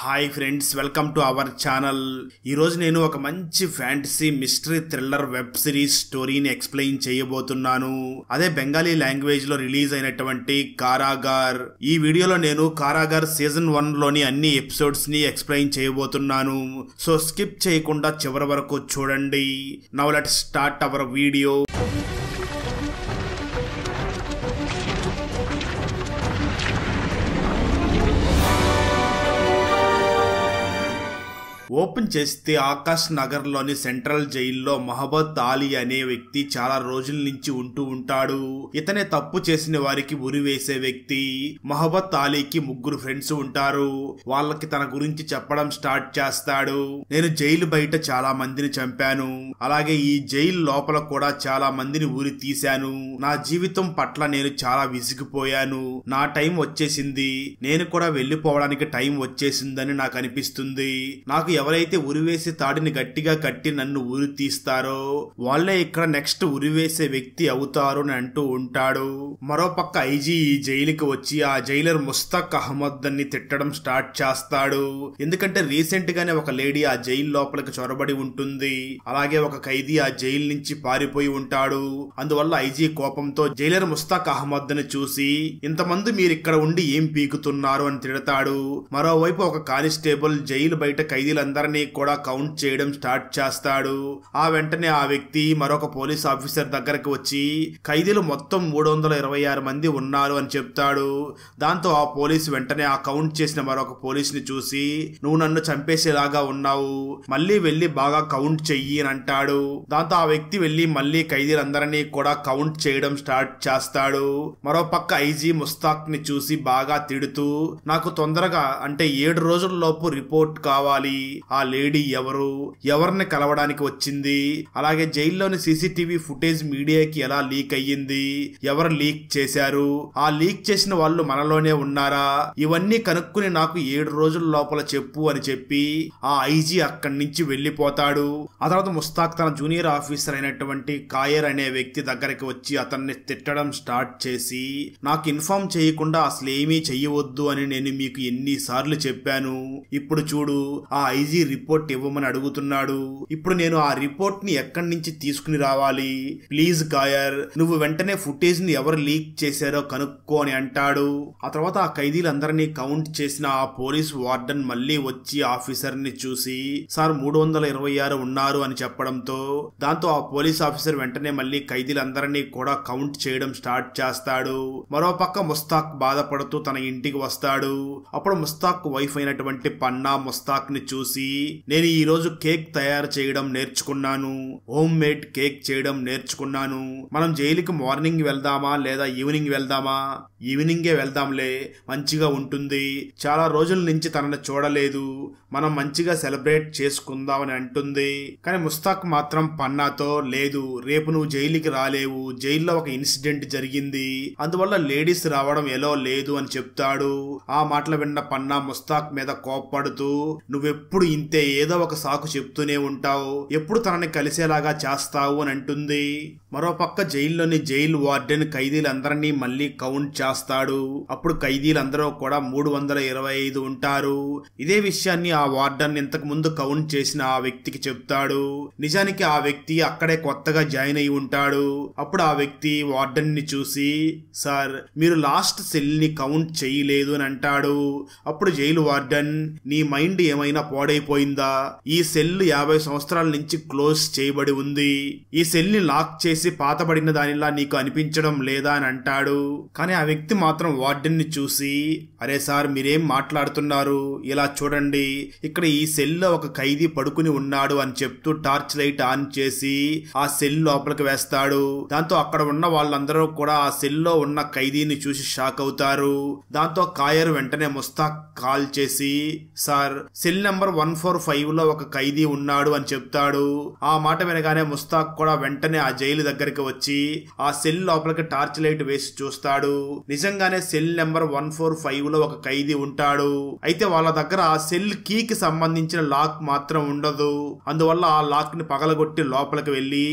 Hi friends, welcome to our channel. ఈరోజు నేను ఒక మంచి fantasy mystery thriller web series స్టోరీని ఎక్స్ప్లెయిన్ చేయబోతున్నాను. అదే బెంగాలీ లాంగ్వేజ్ లో రిలీజ్ అయినటువంటి కారాగార్. ఈ వీడియోలో నేను కారాగార్ సీజన్ 1 లోని అన్ని ఎపిసోడ్స్ ని ఎక్స్ప్లెయిన్ చేయబోతున్నాను. సో స్కిప్ చేయకుండా చివరి వరకు చూడండి. Now let's start our video. Open చేస్తే ఆకాష్ నగర్ లోని సెంట్రల్ జైల్లో మహబత్ ఆలీ అనే వ్యక్తి చాలా రోజుల నుంచి ఉంటూ ఉంటాడు. ఇతనే తప్పు చేసిన వారికి ఉరి వేసే వ్యక్తి. మహబత్ ఆలీకి 3 ఫ్రెండ్స్ ఉంటారు. వాళ్ళకి తన గురించి చెప్పడం స్టార్ట్ చేస్తాడు. నేను జైలు బయట చాలా మందిని చంపాను, అలాగే ఈ జైలు లోపల కూడా చాలా మందిని ఉరి తీశాను. నా జీవితం పట్ల నేను చాలా విసిగిపోయాను. నా టైం వచ్చేసింది, నేను కూడా వెళ్లిపోవడానికి టైం వచ్చేసిందని నాకు అనిపిస్తుంది. నాకు ఎవరైతే ఉరివేసి తాడిని గట్టిగా కట్టి నన్ను ఉరి తీస్తారో వాళ్లే ఇక్కడ నెక్స్ట్ ఉరివేసే వ్యక్తి అవుతారు అని అంటూ ఉంటాడు. మరోపక్క ఐజీ ఈ జైలుకి వచ్చి ఆ జైలర్ ముస్తాక్ అహ్మద్ ని తిట్టడం స్టార్ట్ చేస్తాడు. ఎందుకంటే రీసెంట్ గానే ఒక లేడీ ఆ జైలు లోపలికి చొరబడి ఉంటుంది, అలాగే ఒక ఖైదీ ఆ జైలు నుంచి పారిపోయి ఉంటాడు. అందువల్ల ఐజీ కోపంతో జైలర్ ముస్తాక్ అహ్మద్ ని చూసి ఇంతమంది మీరు ఇక్కడ ఉండి ఏం పీకుతున్నారు అని తిడతాడు. మరోవైపు ఒక కానిస్టేబుల్ జైలు బయట ఖైదీలందరినీ కూడా కౌంట్ చేయడం స్టార్ట్ చేస్తాడు. ఆ వెంటనే ఆ వ్యక్తి మరొక పోలీస్ ఆఫీసర్ దగ్గరకు వచ్చి ఖైదీలు మొత్తం 326 మంది ఉన్నారు అని చెప్తాడు. దాంతో ఆ పోలీస్ వెంటనే ఆ కౌంట్ చేసిన మరొక పోలీస్ ని చూసి నువ్వు నన్ను చంపేసేలాగా ఉన్నావు, మళ్ళీ వెళ్లి బాగా కౌంట్ చెయ్యి అని అంటాడు. దాంతో ఆ వ్యక్తి వెళ్లి మళ్ళీ ఖైదీలందరినీ కూడా కౌంట్ చేయడం స్టార్ట్ చేస్తాడు. మరోపక్క ఐజీ ముస్తాక్ ని చూసి బాగా తిడుతూ నాకు తొందరగా అంటే 7 రోజుల్లోపు రిపోర్ట్ కావాలి. ఆ లేడీ ఎవరిని కలవడానికి వచ్చింది, అలాగే జైల్లోని సీసీటీవీ ఫుటేజ్ మీడియాకి ఎలా లీక్ అయ్యింది, ఎవరు లీక్ చేశారు, ఆ లీక్ చేసిన వాళ్ళు మనలోనే ఉన్నారా, ఇవన్నీ కనుక్కుని నాకు 7 రోజుల లోపల చెప్పు అని చెప్పి ఆ ఐజీ అక్కడి నుంచి వెళ్లిపోతాడు. ఆ తర్వాత ముస్తాక్ తన జూనియర్ ఆఫీసర్ అయినటువంటి కాయర్ అనే వ్యక్తి దగ్గరికి వచ్చి అతన్ని తిట్టడం స్టార్ట్ చేసి నాకు ఇన్ఫార్మ్ చేయకుండా అసలు ఏమీ చెయ్యవద్దు అని నేను మీకు ఎన్నిసార్లు చెప్పాను, ఇప్పుడు చూడు ఆ ఐజీ రిపోర్ట్ ఇవ్వమని అడుగుతున్నాడు. ఇప్పుడు నేను ఆ రిపోర్ట్ ని ఎక్కడి నుంచి తీసుకుని రావాలి, ప్లీజ్ కాయర్ నువ్వు వెంటనే ఫుటేజ్ ని ఎవరు లీక్ చేశారో కనుక్కో అని అంటాడు. ఆ తర్వాత ఆ ఖైదీలందరినీ కౌంట్ చేసిన ఆ పోలీస్ వార్డెన్ మళ్ళీ వచ్చి ఆఫీసర్ ని చూసి సార్ 326 ఉన్నారు అని చెప్పడంతో దాంతో ఆ పోలీస్ ఆఫీసర్ వెంటనే మళ్ళీ ఖైదీలందరినీ కూడా కౌంట్ చేయడం స్టార్ట్ చేస్తాడు. మరోపక్క ముస్తాక్ బాధపడుతూ తన ఇంటికి వస్తాడు. అప్పుడు ముస్తాక్ వైఫ్ అయినటువంటి పన్నా ముస్తాక్ ని చూసి నేను ఈ రోజు కేక్ తయారు చేయడం నేర్చుకున్నాను, హోమ్ మేడ్ కేక్ చేయడం నేర్చుకున్నాను, మనం జైలుకి మార్నింగ్ వెళ్దామా లేదా ఈవినింగ్ వెళ్దామా, ఈవినింగే వెళ్దాంలే, మంచిగా ఉంటుంది, చాలా రోజుల నుంచి తనని చూడలేదు, మనం మంచిగా సెలబ్రేట్ చేసుకుందామని అంటుంది. కానీ ముస్తాక్ మాత్రం పన్నాతో లేదు, రేపు నువ్వు జైలుకి రాలేవు, జైల్లో ఒక ఇన్సిడెంట్ జరిగింది, అందువల్ల లేడీస్ రావడం ఎలా లేదు అని చెప్తాడు. ఆ మాటలు విన్న పన్నా ముస్తాక్ మీద కోప్పడుతూ నువ్వెప్పుడు ఇంతే, ఏదో ఒక సాకు చెప్తూనే ఉంటావు, ఎప్పుడు తనని కలిసేలాగా చేస్తావు అని అంటుంది. మరోపక్క జైల్లోని జైలు వార్డెన్ ఖైదీలందరినీ మళ్ళీ కౌంట్ చేస్తాడు. అప్పుడు ఖైదీలందరూ కూడా 325 ఉంటారు. ఇదే విషయాన్ని ఆ వార్డెన్ ఇంతకు ముందు కౌంట్ చేసిన ఆ వ్యక్తికి చెప్తాడు. నిజానికి ఆ వ్యక్తి అక్కడే కొత్తగా జాయిన్ అయి ఉంటాడు. అప్పుడు ఆ వ్యక్తి వార్డెన్ ని చూసి సార్ మీరు లాస్ట్ సెల్ ని కౌంట్ చేయలేదు అని అంటాడు. అప్పుడు జైలు వార్డెన్ నీ మైండ్ ఏమైనా పాడైపోయిందా, ఈ సెల్ 50 సంవత్సరాల నుంచి క్లోజ్ చేయబడి ఉంది, ఈ సెల్ ని లాక్ చేసి పాతబడిన దానిలా నీకు అనిపించడం లేదా అని అంటాడు. కానీ ఆ వ్యక్తి మాత్రం వార్డెన్ ని చూసి అరే సార్ మీరేం మాట్లాడుతున్నారు, ఇలా చూడండి ఇక్కడ ఈ సెల్ లో ఒక ఖైదీ పడుకుని ఉన్నాడు అని చెప్తూ టార్చ్ లైట్ ఆన్ చేసి ఆ సెల్ లోపలికి వేస్తాడు. దాంతో అక్కడ ఉన్న వాళ్ళందరూ కూడా ఆ సెల్ లో ఉన్న ఖైదీని చూసి షాక్ అవుతారు. దాంతో కాయర్ వెంటనే ముస్తాక్ కాల్ చేసి సార్ సెల్ నెంబర్ 145 లో ఒక ఖైదీ ఉన్నాడు అని చెప్తాడు. ఆ మాట వినగానే ముస్తాక్ కూడా వెంటనే ఆ జైలు దగ్గరికి వచ్చి ఆ సెల్ లోపలికి టార్చ్ లైట్ వేసి చూస్తాడు. నిజంగానే సెల్ నెంబర్ 145 లో ఒక ఖైదీ ఉంటాడు. అయితే వాళ్ళ దగ్గర ఆ సెల్ కీకి సంబంధించిన లాక్ మాత్రం ఉండదు. అందువల్ల ఆ లాక్ ని పగలగొట్టి లోపలికి వెళ్లి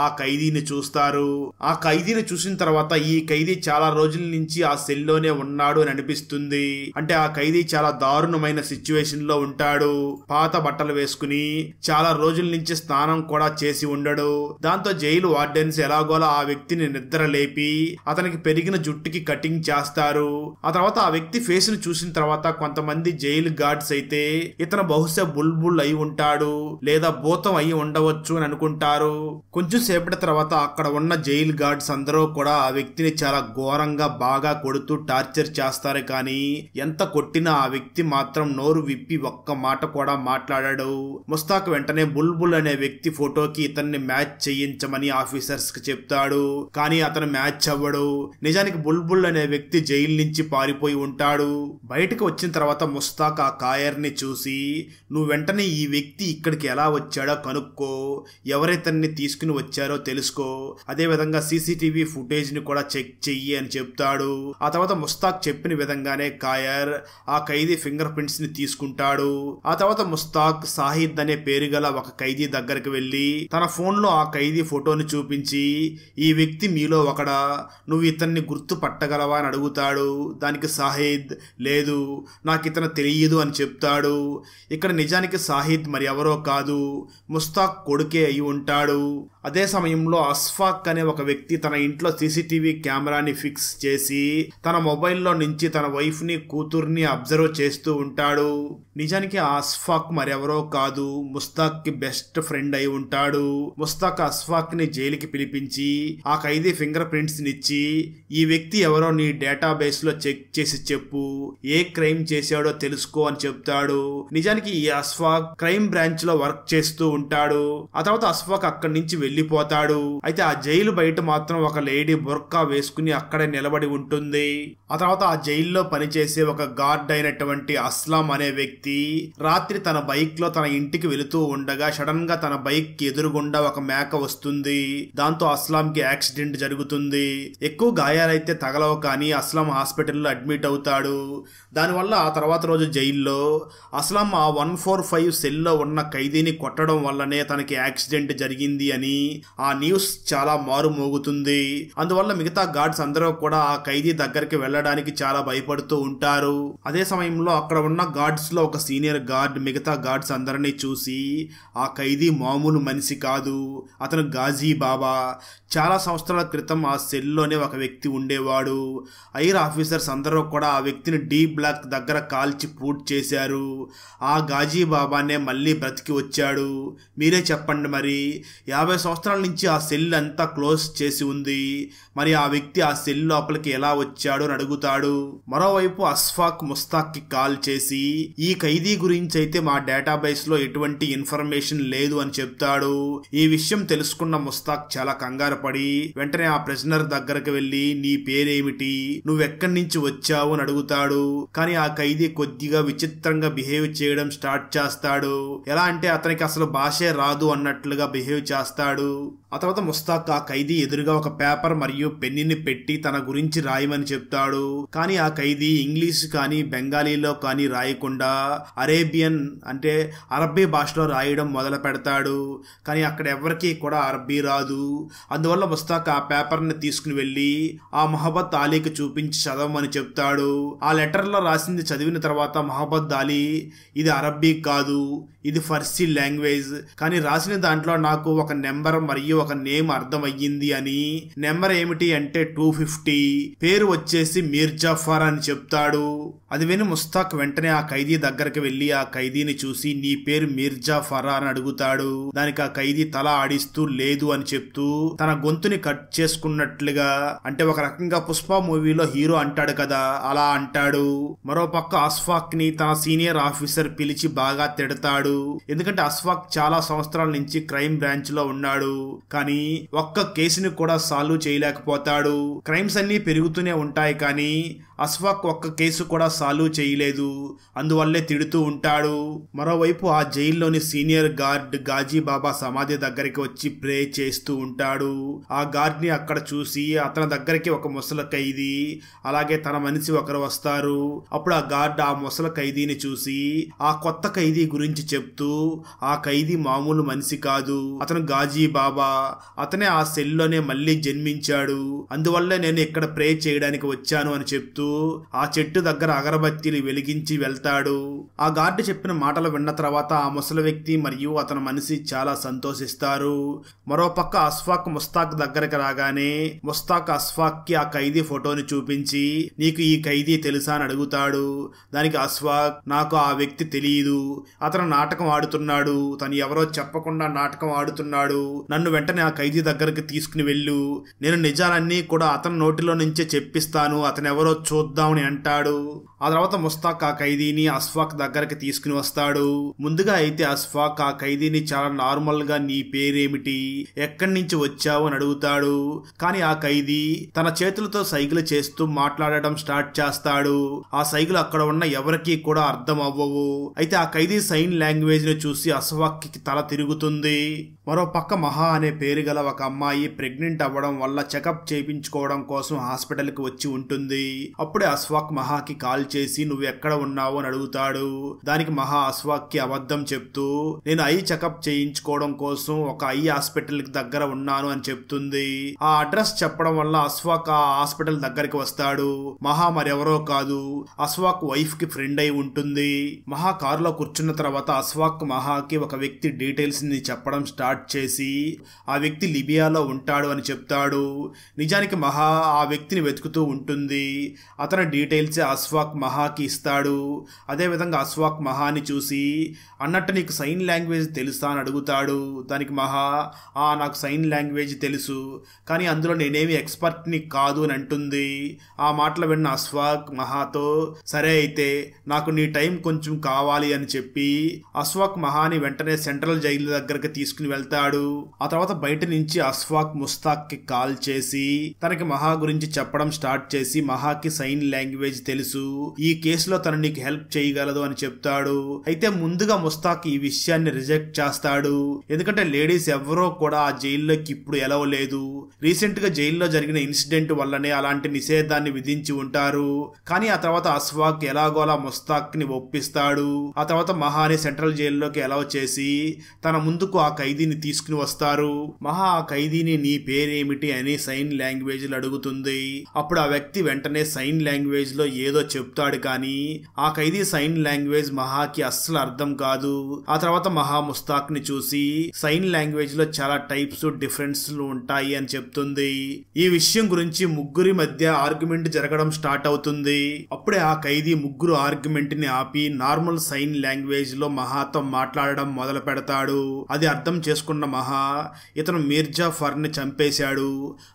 ఆ ఖైదీని చూస్తారు. ఆ ఖైదీని చూసిన తర్వాత ఈ ఖైదీ చాలా రోజుల నుంచి ఆ సెల్లోనే ఉన్నాడు అని అనిపిస్తుంది. అంటే ఆ ఖైదీ చాలా దారుణమైన సిచ్యువేషన్ లో ఉంటాడు. పాత బట్టలు వేసుకుని చాలా రోజుల నుంచి స్నానం కూడా చేసి ఉండడు. దాంతో జైలు వార్డెన్స్ ఎలాగోలా ఆ వ్యక్తిని నిద్ర లేపి అతనికి పెరిగిన జుట్టుకి కటింగ్ చేస్తారు. ఆ తర్వాత ఆ వ్యక్తి ఫేస్ ని చూసిన తర్వాత కొంతమంది జైలు గార్డ్స్ అయితే ఇతను బహుశా బుల్బుల్ అయి ఉంటాడు లేదా భూతం అయి ఉండవచ్చు అని అనుకుంటారు. కొంచెం సేపటి తర్వాత అక్కడ ఉన్న జైలు గార్డ్స్ అందరూ కూడా ఆ వ్యక్తిని చాలా ఘోరంగా బాగా కొడుతూ టార్చర్ చేస్తారు. కానీ ఎంత కొట్టినా ఆ వ్యక్తి మాత్రం నోరు విప్పి ఒక్క మాట కూడా మాట్లాడాడు. ముస్తాక్ వెంటనే బుల్బుల్ అనే వ్యక్తి ఫోటోకి ఇతన్ని మ్యాచ్ చేయించమని ఆఫీసర్స్ కి చెప్తాడు. కానీ అతను మ్యాచ్ అవ్వడు. నిజానికి బుల్బుల్ అనే వ్యక్తి జైలు నుంచి పారిపోయి ఉంటాడు. బయటకు వచ్చిన తర్వాత ముస్తాక్ ఆ కాయర్ ని చూసి నువ్వు వెంటనే ఈ వ్యక్తి ఇక్కడికి ఎలా వచ్చాడో కనుక్కో, ఎవరైతన్ని తీసుకుని వచ్చారో తెలుసుకో, అదే విధంగా సీసీటీవీ ఫుటేజ్ ని కూడా చెక్ చెయ్యి అని చెప్తాడు. ఆ తర్వాత ముస్తాక్ చెప్పిన విధంగానే కాయర్ ఆ ఖైదీ ఫింగర్ ప్రింట్స్ ని తీసుకుంటాడు. ఆ తర్వాత ముస్తాక్ సాహిద్ అనే పేరు గల ఒక ఖైదీ దగ్గరికి వెళ్లి తన ఫోన్ లో ఆ ఖైదీ ఫోటోని చూపించి ఈ వ్యక్తి మీలో ఒకడా, నువ్వు ఇతన్ని గుర్తు పట్టగలవా అని అడుగుతాడు. దానికి సాహిద్ లేదు, నాకు ఇతను తెలియదు అని చెప్తాడు. ఇక్కడ నిజానికి సాహిద్ మరి ఎవరో కాదు, ముస్తాక్ కొడుకే అయి ఉంటాడు. అదే సమయంలో అస్ఫాక్ అనే ఒక వ్యక్తి తన ఇంట్లో సీసీటీవీ కెమెరాని ఫిక్స్ చేసి తన మొబైల్లో నుంచి తన వైఫ్ ని కూతుర్ని అబ్జర్వ్ చేస్తూ ఉంటాడు. నిజానికి ఆ అస్ఫాక్ మరెవరో కాదు, ముస్తాక్ కి బెస్ట్ ఫ్రెండ్ అయి ఉంటాడు. ముస్తాక్ అస్ఫాక్ ని జైలుకి పిలిపించి ఆ ఖైదీ ఫింగర్ ప్రింట్స్ నిచ్చి ఈ వ్యక్తి ఎవరో నీ డేటాబేస్ లో చెక్ చేసి చెప్పు, ఏ క్రైమ్ చేశాడో తెలుసుకో అని చెప్తాడు. నిజానికి ఈ అస్ఫాక్ క్రైమ్ బ్రాంచ్ లో వర్క్ చేస్తూ ఉంటాడు. ఆ తర్వాత అస్ఫాక్ అక్కడి నుంచి వెళ్లిపోతాడు. అయితే ఆ జైలు బయట మాత్రం ఒక లేడీ బుర్కా వేసుకుని అక్కడే నిలబడి ఉంటుంది. ఆ తర్వాత ఆ జైల్లో పనిచేసే ఒక గార్డ్ అయినటువంటి అస్లాం అనే వ్యక్తి రాత్రి తన బైక్ లో తన ఇంటికి వెళుతూ ఉండగా సడన్ గా తన బైక్ కి ఎదురుగుండా ఒక మేక వస్తుంది. దాంతో అస్లాం కి యాక్సిడెంట్ జరుగుతుంది. ఎక్కువ గాయాలైతే తగలవు, కానీ అస్లాం హాస్పిటల్లో అడ్మిట్ అవుతాడు. దానివల్ల ఆ తర్వాత రోజు జైల్లో అస్లాం ఆ 145 సెల్లో ఉన్న ఖైదీని కొట్టడం వల్లనే తనకి యాక్సిడెంట్ జరిగింది అని ఆ న్యూస్ చాలా మారుమోగుతుంది. అందువల్ల మిగతా గార్డ్స్ అందరూ కూడా ఆ ఖైదీ దగ్గరికి వెళ్ళడానికి చాలా భయపడుతూ ఉంటారు. అదే సమయంలో అక్కడ ఉన్న గార్డ్స్ లో ఒక సీనియర్ గార్డ్ మిగతా గార్డ్స్ అందరినీ చూసి ఆ ఖైదీ మామూలు మనిషి కాదు, అతను గాజీ బాబా, చాలా సంవత్సరాల క్రితం ఆ సెల్లోనే ఒక వ్యక్తి ఉండేవాడు. ఐర్ ఆఫీసర్స్ అందరూ కూడా ఆ వ్యక్తిని డీ బ్లాక్ దగ్గర కాల్చి పూట్ చేశారు. ఆ గాజీ బాబానే మళ్ళీ బ్రతికి వచ్చాడు. మీరే చెప్పండి, మరి 50 సంవత్సరాల నుంచి ఆ సెల్ అంతా క్లోజ్ చేసి ఉంది, మరి ఆ వ్యక్తి ఆ సెల్ లోపలికి ఎలా వచ్చాడు అని అడుగుతాడు. మరోవైపు అస్ఫాక్ ముస్తాక్ కి కాల్ చేసి ఈ ఖైదీ గురించి అయితే మా డేటాబేస్ లో ఎటువంటి ఇన్ఫర్మేషన్ లేదు అని చెప్తాడు. ఈ విషయం తెలుసుకున్న ముస్తాక్ చాలా కంగారు పడి వెంటనే ఆ ప్రిజనర్ దగ్గరకు వెళ్లి నీ పేరేమిటి, నువ్వెక్కడి నుంచి వచ్చావు అని అడుగుతాడు. కానీ ఆ ఖైదీ కొద్దిగా విచిత్రంగా బిహేవ్ చేయడం స్టార్ట్ చేస్తాడు. ఎలా అంటే అతనికి అసలు భాషే రాదు అన్నట్లుగా బిహేవ్ చేస్తాడు. ఆ తర్వాత ముస్తాక్ ఆ ఖైదీ ఎదురుగా ఒక పేపర్ మరియు పెన్నుని పెట్టి తన గురించి రాయమని చెప్తాడు. కానీ ఆ ఖైదీ ఇంగ్లీష్ కానీ బెంగాలీలో కానీ రాయకుండా అరేబియన్ అంటే అరబ్బీ భాషలో రాయడం మొదలు పెడతాడు. కానీ అక్కడ ఎవరికీ కూడా అరబ్బీ రాదు. అందువల్ల ముస్తాక్ ఆ పేపర్ ని తీసుకుని వెళ్లి ఆ మొహమ్మద్ అలీకి చూపించి చదవమని చెప్తాడు. ఆ లెటర్ లో రాసింది చదివిన తర్వాత మొహమ్మద్ అలీ ఇది అరబ్బీ కాదు, ఇది ఫర్సీ లాంగ్వేజ్, కానీ రాసిన దాంట్లో నాకు ఒక నెంబర్ మరియు ఒక నేమ్ అర్థమయ్యింది అని. నెంబర్ ఏమిటి అంటే 250, పేరు వచ్చేసి మీర్జాఫర్ అని చెప్తాడు. అది విని ముస్తాక్ వెంటనే ఆ ఖైదీ దగ్గరికి వెళ్లి ఆ ఖైదీని చూసి నీ పేరు మీర్జాఫర్ అని అడుగుతాడు. దానికి ఆ ఖైదీ తల ఆడిస్తూ లేదు అని చెప్తూ తన గొంతుని కట్ చేసుకున్నట్లుగా, అంటే ఒక రకంగా పుష్ప మూవీలో హీరో అంటాడు కదా అలా అంటాడు. మరోపక్క అస్ఫాక్ ని తన సీనియర్ ఆఫీసర్ పిలిచి బాగా తిడతాడు. ఎందుకంటే అస్ఫాక్ చాలా సంవత్సరాల నుంచి క్రైమ్ బ్రాంచ్ లో ఉన్నాడు, కానీ ఒక్క కేసుని కూడా సాల్వ్ చేయలేకపోతాడు. క్రైమ్స్ అన్ని పెరుగుతూనే ఉంటాయి, కానీ అస్ఫాక్ ఒక్క కేసు కూడా సాల్వ్ చేయలేదు, అందువల్లే తిడుతూ ఉంటాడు. మరోవైపు ఆ జైల్లోని సీనియర్ గార్డ్ గాజీ బాబా సమాధి దగ్గరికి వచ్చి ప్రే చేస్తూ ఉంటాడు. ఆ గార్డ్ ని అక్కడ చూసి అతని దగ్గరికి ఒక ముసలి ఖైదీ అలాగే తన మనిషి ఒకరు వస్తారు. అప్పుడు ఆ గార్డ్ ఆ ముసలి ఖైదీని చూసి ఆ కొత్త ఖైదీ గురించి చెప్తూ, ఆ ఖైదీ మామూలు మనిషి కాదు, అతను గాజీ బాబా, అతనే ఆ సెల్లోనే మళ్ళీ జన్మించాడు, అందువల్లే నేను ఇక్కడ ప్రే చేయడానికి వచ్చాను అని చెప్తూ ఆ చెట్టు దగ్గర అగరబత్తీలు వెలిగించి వెళ్తాడు. ఆ గార్డు చెప్పిన మాటలు విన్న తర్వాత ఆ ముసలి వ్యక్తి మరియు అతని మనిషి చాలా సంతోషిస్తారు. మరోపక్క అస్ఫాక్ ముస్తాక్ దగ్గరికి రాగానే ముస్తాక్ అస్ఫాక్ కి ఆ ఖైదీ ఫోటోని చూపించి నీకు ఈ ఖైదీ తెలుసా అని అడుగుతాడు. దానికి అస్ఫాక్ నాకు ఆ వ్యక్తి తెలియదు, అతను నాటకం ఆడుతున్నాడు, తను ఎవరో చెప్పకుండా నాటకం ఆడుతున్నాడు, నన్ను వెంటనే ఆ ఖైదీ దగ్గరికి తీసుకుని వెళ్ళు, నేను నిజాలన్నీ కూడా అతని నోటిలో నుంచే చెప్పిస్తాను, అతను ఎవరో చూద్దామని అంటాడు. ఆ తర్వాత ముస్తాక్ ఆ ఖైదీని అస్ఫాక్ దగ్గరికి తీసుకుని వస్తాడు. ముందుగా అయితే అస్ఫాక్ ఆ ఖైదీని చాలా నార్మల్ గా నీ పేరేమిటి, ఎక్కడి నుంచి వచ్చావు అని అడుగుతాడు. కానీ ఆ ఖైదీ తన చేతులతో సైగలు చేస్తూ మాట్లాడడం స్టార్ట్ చేస్తాడు. ఆ సైగలు అక్కడ ఉన్న ఎవరికీ కూడా అర్థం అవ్వవు. అయితే ఆ ఖైదీ సైన్ లాంగ్వేజ్ ని చూసి అస్ఫాక్ కి తల తిరుగుతుంది. మరో పక్క మహా అనే పేరు గల ఒక అమ్మాయి ప్రెగ్నెంట్ అవ్వడం వల్ల చెకప్ చేయించుకోవడం కోసం హాస్పిటల్ కి వచ్చి ఉంటుంది. అప్పుడే అస్ఫాక్ మహాకి కాల్ చేసి నువ్వు ఎక్కడ ఉన్నావు అని అడుగుతాడు. దానికి మహా అస్ఫాక్ కి అబద్ధం చెప్తూ నేను ఐ చెకప్ చేయించుకోవడం కోసం ఒక ఐ హాస్పిటల్ కి దగ్గర ఉన్నాను అని చెప్తుంది. ఆ అడ్రస్ చెప్పడం వల్ల అస్ఫాక్ ఆ హాస్పిటల్ దగ్గరికి వస్తాడు. మహా మరెవరో కాదు, అస్ఫాక్ వైఫ్ కి ఫ్రెండ్ అయి ఉంటుంది. మహా కారులో కూర్చున్న తర్వాత అస్ఫాక్ మహాకి ఒక వ్యక్తి డీటెయిల్స్ ని చెప్పడం స్టార్ట్ చేసి ఆ వ్యక్తి లిబియాలో ఉంటాడు అని చెప్తాడు. నిజానికి మహా ఆ వ్యక్తిని వెతుకుతూ ఉంటుంది. అతని డీటెయిల్స్ అస్ఫాక్ మహాకి ఇస్తాడు. అదేవిధంగా అస్ఫాక్ మహాని చూసి అన్నట్టు నీకు సైన్ లాంగ్వేజ్ తెలుసా అని అడుగుతాడు. దానికి మహా నాకు సైన్ లాంగ్వేజ్ తెలుసు, కానీ అందులో నేనేమి ఎక్స్పర్ట్ని కాదు అని అంటుంది. ఆ మాటలు విన్న అస్ఫాక్ మహాతో సరే అయితే నాకు నీ టైం కొంచెం కావాలి అని చెప్పి అస్ఫాక్ మహాని వెంటనే సెంట్రల్ జైలు దగ్గరకు తీసుకుని వెళ్తాడు. ఆ తర్వాత బయట నుంచి అస్ఫాక్ ముస్తాక్ కి కాల్ చేసి తనకి మహా గురించి చెప్పడం స్టార్ట్ చేసి మహాకి సైన్ లాంగ్వేజ్ తెలుసు, ఈ కేసులో తను నీకు హెల్ప్ చేయగలదు అని చెప్తాడు. అయితే ముందుగా ముస్తాక్ ఈ విషయాన్ని రిజెక్ట్ చేస్తాడు. ఎందుకంటే లేడీస్ ఎవరో కూడా ఆ జైల్లోకి ఇప్పుడు ఎలవలేదు. రీసెంట్ గా జైల్లో జరిగిన ఇన్సిడెంట్ వల్లనే అలాంటి నిషేధాన్ని విధించి ఉంటారు. కానీ ఆ తర్వాత అస్ఫాక్ ఎలాగోలా ముస్తాక్ ని ఒప్పిస్తాడు. ఆ తర్వాత మహాని సెంట్రల్ జైల్లోకి ఎలవ్ చేసి తన ముందుకు ఆ ఖైదీని తీసుకుని వస్తారు. మహా ఆ ఖైదీని నీ పేరేమిటి అని సైన్ లాంగ్వేజ్ లో అడుగుతుంది. అప్పుడు ఆ వ్యక్తి వెంటనే సైన్ లాంగ్వేజ్ లో ఏదో చెప్తాడు, కానీ ఆ ఖైదీ సైన్ లాంగ్వేజ్ మహాకి అస్సలు అర్థం కాదు. ఆ తర్వాత మహా ముస్తాక్ ని చూసి సైన్ లాంగ్వేజ్ లో చాలా టైప్స్ డిఫరెన్స్ ఉంటాయి అని చెప్తుంది. ఈ విషయం గురించి ముగ్గురి మధ్య ఆర్గ్యుమెంట్ జరగడం స్టార్ట్ అవుతుంది. అప్పుడే ఆ ఖైదీ ముగ్గురు ఆర్గ్యుమెంట్ ని ఆపి నార్మల్ సైన్ లాంగ్వేజ్ లో మహాతో మాట్లాడడం మొదలు పెడతాడు. అది అర్థం చేసుకున్న మహా ఇతను మీర్జాఫర్ ని చంపేశాడు,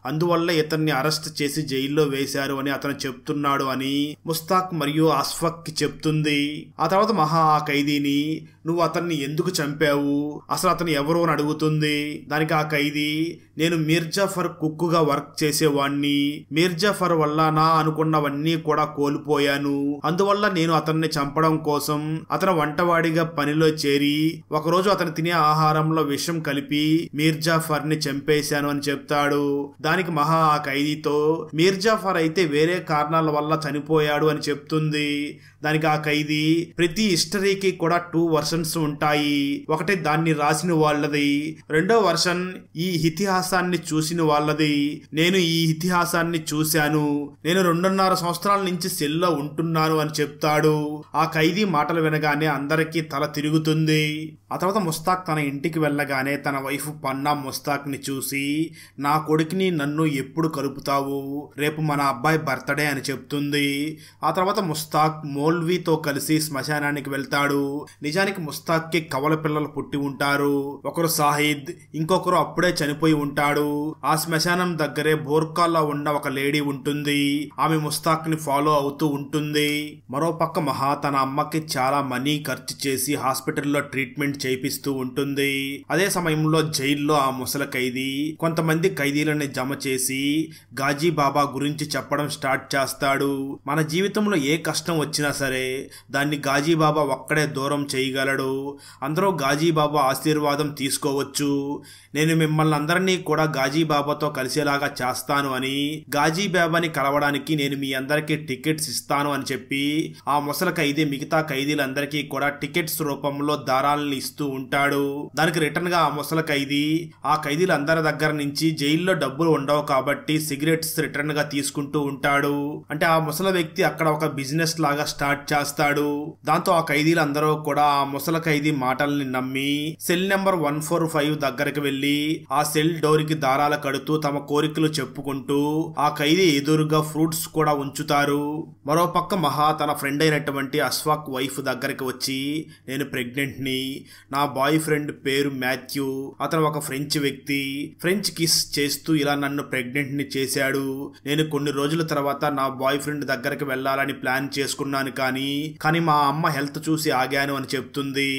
అందువల్ల ఇతన్ని అరెస్ట్ చేసి జైల్లో వేశారు అని అతను చెప్తున్నాడు అని ముస్తాక్ మరియు అస్ఫాక్ కి చెప్తుంది. ఆ తర్వాత మహా ఆ ఖైదీని నువ్వు అతన్ని ఎందుకు చంపావు, అసలు అతను ఎవరు అని అడుగుతుంది. దానికి ఆ ఖైదీ నేను మీర్జాఫర్ కుక్కుగా వర్క్ చేసేవాణ్ణి, మీర్జాఫర్ వల్ల నా అనుకున్నవన్నీ కూడా కోల్పోయాను, అందువల్ల నేను అతన్ని చంపడం కోసం అతను వంటవాడిగా పనిలో చేరి ఒకరోజు అతను తినే ఆహారంలో విషం కలిపి మీర్జాఫర్ ని చంపేశాను అని చెప్తాడు. దానికి మహా ఆ ఖైదీతో మీర్జాఫర్ అయితే వేరే కారణాల వల్ల చనిపోయాడు అని చెప్తుంది. దానికి ఆ ఖైదీ ప్రతి హిస్టరీకి కూడా 2 వర్షన్స్ ఉంటాయి, ఒకటి దాన్ని రాసిన వాళ్ళది, రెండో వర్షన్ ఈ ఇతిహాసాన్ని చూసిన వాళ్ళది, నేను ఈ ఇతిహాసాన్ని చూశాను, నేను 2.5 సంవత్సరాల నుంచి సెల్లో ఉంటున్నాను అని చెప్తాడు. ఆ ఖైదీ మాటలు వినగానే అందరికీ తల తిరుగుతుంది. ఆ తర్వాత ముస్తాక్ తన ఇంటికి వెళ్ళగానే తన వైఫ్ పన్నా ముస్తాక్ ని చూసి నా కొడుకుని నన్ను ఎప్పుడు కలుపుతావు, రేపు మన అబ్బాయి బర్త్డే అని చెప్తుంది. ఆ తర్వాత ముస్తాక్ మౌల్వీతో కలిసి శ్మశానానికి వెళ్తాడు. నిజానికి ముస్తాక్ కి కవల పిల్లలు పుట్టి ఉంటారు. ఒకరు సాహిద్, ఇంకొకరు అప్పుడే చనిపోయి ఉంటాడు. ఆ శ్మశానం దగ్గరే బోర్కాల్లో ఉన్న ఒక లేడీ ఉంటుంది. ఆమె ముస్తాక్ ని ఫాలో అవుతూ ఉంటుంది. మరోపక్క మహా తన అమ్మకి చాలా మనీ ఖర్చు చేసి హాస్పిటల్లో ట్రీట్మెంట్ చేయిస్తూ ఉంటుంది. అదే సమయంలో జైల్లో ఆ ముసలి ఖైదీ కొంతమంది ఖైదీలని జమ చేసి గాజీ బాబా గురించి చెప్పడం స్టార్ట్ చేస్తాడు. మన జీవితంలో ఏ కష్టం వచ్చినా సరే దాన్ని గాజీ బాబా ఒక్కడే దూరం చేయగలడు. అందరూ గాజీ బాబా ఆశీర్వాదం తీసుకోవచ్చు. నేను మిమ్మల్ని అందరినీ కూడా గాజీ బాబాతో కలిసేలాగా చేస్తాను అని, గాజీ బాబాని కలవడానికి నేను మీ అందరికీ టికెట్స్ ఇస్తాను అని చెప్పి ఆ ముసలి ఖైదీ మిగతా ఖైదీలందరికీ కూడా టికెట్స్ రూపంలో దారాలను ఇస్తూ ఉంటాడు. దానికి రిటర్న్ గా ఆ ముసలి ఖైదీ ఆ ఖైదీలందరి దగ్గర నుంచి జైల్లో డబ్బులు ఉండవు కాబట్టి సిగరెట్స్ రిటర్న్ గా తీసుకుంటూ ఉంటాడు. అంటే ఆ ముసలి వ్యక్తి అక్కడ ఒక బిజినెస్ లాగా స్టార్ట్ చేస్తాడు. దాంతో ఆ ఖైదీలందరూ కూడా ఆ ముసలి ఖైదీ మాటల్ని నమ్మి సెల్ నెంబర్ 145 దగ్గరికి వెళ్లి ఆ సెల్ డోర్ కి దారాలు కడుతూ తమ కోరికలు చెప్పుకుంటూ ఆ ఖైదీ ఎదురుగా ఫ్రూట్స్ కూడా ఉంచుతారు. మరోపక్క మహా తన ఫ్రెండ్ అయినటువంటి అష్ఫాక్ వైఫ్ దగ్గరికి వచ్చి, నేను ప్రెగ్నెంట్ ని, నా బాయ్ ఫ్రెండ్ పేరు మాథ్యూ, అతను ఒక ఫ్రెంచ్ వ్యక్తి, ఫ్రెంచ్ కిస్ చేస్తూ ఇలా నన్ను ప్రెగ్నెంట్ ని చేశాడు. నేను కొన్ని రోజుల తర్వాత నా బాయ్ ఫ్రెండ్ దగ్గరికి వెళ్లాలని ప్లాన్ చేసుకున్నాను కానీ మా అమ్మ హెల్త్ చూసి ఆగాను అని చెప్తుంది.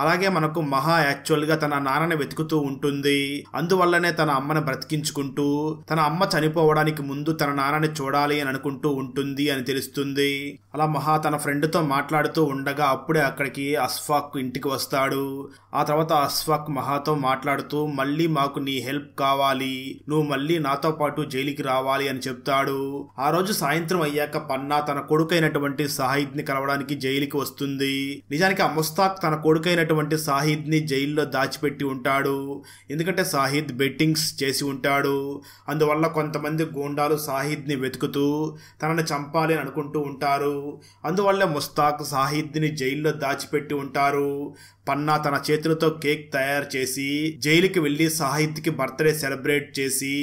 అలాగే మనకు మహా యాక్చువల్ గా తన నాన్నని వెతుకుతూ ఉంటుంది. అందువల్లనే తన అమ్మని బ్రతికించుకుంటూ తన అమ్మ చనిపోవడానికి ముందు తన నాన్నని చూడాలి అని అనుకుంటూ ఉంటుంది అని తెలుస్తుంది. అలా మహా తన ఫ్రెండ్ తో మాట్లాడుతూ ఉండగా అప్పుడే అక్కడికి అష్ఫాక్ ఇంటికి వస్తాడు. ఆ తర్వాత అష్ఫాక్ మహాతో మాట్లాడుతూ, మళ్ళీ మాకు నీ హెల్ప్ కావాలి, నువ్వు మళ్ళీ నాతో పాటు జైలుకి రావాలి అని చెప్తాడు. ఆ రోజు సాయంత్రం అయ్యాక పన్నా తన కొడుకైనటువంటి సాహిద్ ని కలవడానికి జైలుకి వస్తుంది. నిజానికి ఆ ముస్తాక్ తన కొడుకైనటువంటి సాహిద్ ని జైల్లో దాచిపెట్టి ఉంటాడు. ఎందుకంటే సాహిద్ బెట్టింగ్స్ చేసి ఉంటాడు. అందువల్ల కొంతమంది గూండాలు సాహిద్ ని వెతుకుతూ తనని చంపాలి అని అనుకుంటూ ఉంటారు. అందువల్ల ముస్తాక్ సాహిద్ ని జైల్లో దాచిపెట్టి ఉంటారు. పన్నా తన చేతులతో కేక్ తయారు చేసి జైలుకి వెళ్లి సాహిత్కి బర్త్డే సెలబ్రేట్ చేసి,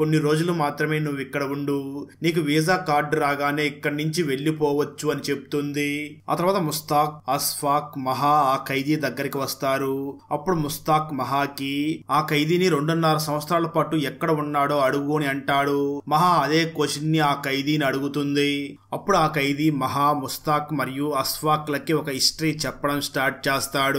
కొన్ని రోజులు మాత్రమే నువ్వు ఇక్కడ ఉండు, నీకు వీసా కార్డు రాగానే ఇక్కడి నుంచి వెళ్లిపోవచ్చు అని చెప్తుంది. ఆ తర్వాత ముస్తాక్, అష్ఫాక్, మహా ఆ ఖైదీ దగ్గరికి వస్తారు. అప్పుడు ముస్తాక్ మహాకి ఆ ఖైదీని 2.5 సంవత్సరాల పాటు ఎక్కడ ఉన్నాడో అడుగు అని అంటాడు. మహా అదే క్వశ్చన్ ని ఆ ఖైదీని అడుగుతుంది. అప్పుడు ఆ ఖైదీ మహా, ముస్తాక్ మరియు అష్ఫాక్ లకి ఒక హిస్టరీ చెప్పడం స్టార్ట్ చేస్తాడు.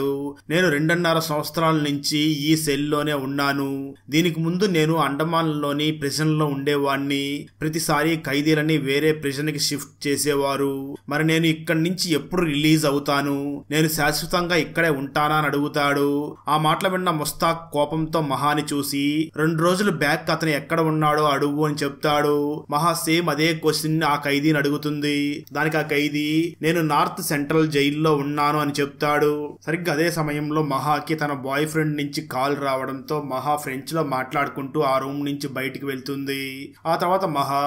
నేను 2.5 సంవత్సరాల నుంచి ఈ సెల్లోనే ఉన్నాను. దీనికి ముందు నేను అండమాన్ లోని ప్రిజన్ లో ఉండేవాణ్ణి. ప్రతిసారి ఖైదీలని వేరే ప్రిజన్ కి షిఫ్ట్ చేసేవారు. మరి నేను ఇక్కడి నుంచి ఎప్పుడు రిలీజ్ అవుతాను? నేను శాశ్వతంగా ఇక్కడే ఉంటానా అని అడుగుతాడు. ఆ మాటలు విన్న ముస్తాక్ కోపంతో మహాని చూసి, 2 రోజులు బ్యాక్ అతను ఎక్కడ ఉన్నాడో అడుగు అని చెప్తాడు. మహా సేమ్ అదే క్వశ్చన్ ఆ ఖైదీని అడుగుతుంది. దానికి ఆ ఖైదీ, నేను నార్త్ సెంట్రల్ జైల్లో ఉన్నాను అని చెప్తాడు. సరిగ్గా అదే సమయంలో మహాకి తన బాయ్ ఫ్రెండ్ నుంచి కాల్ రావడంతో మహా ఫ్రెంచ్ లో మాట్లాడుకుంటూ ఆ రూమ్ నుంచి బయటికి వెళ్తుంది. ఆ తర్వాత మహా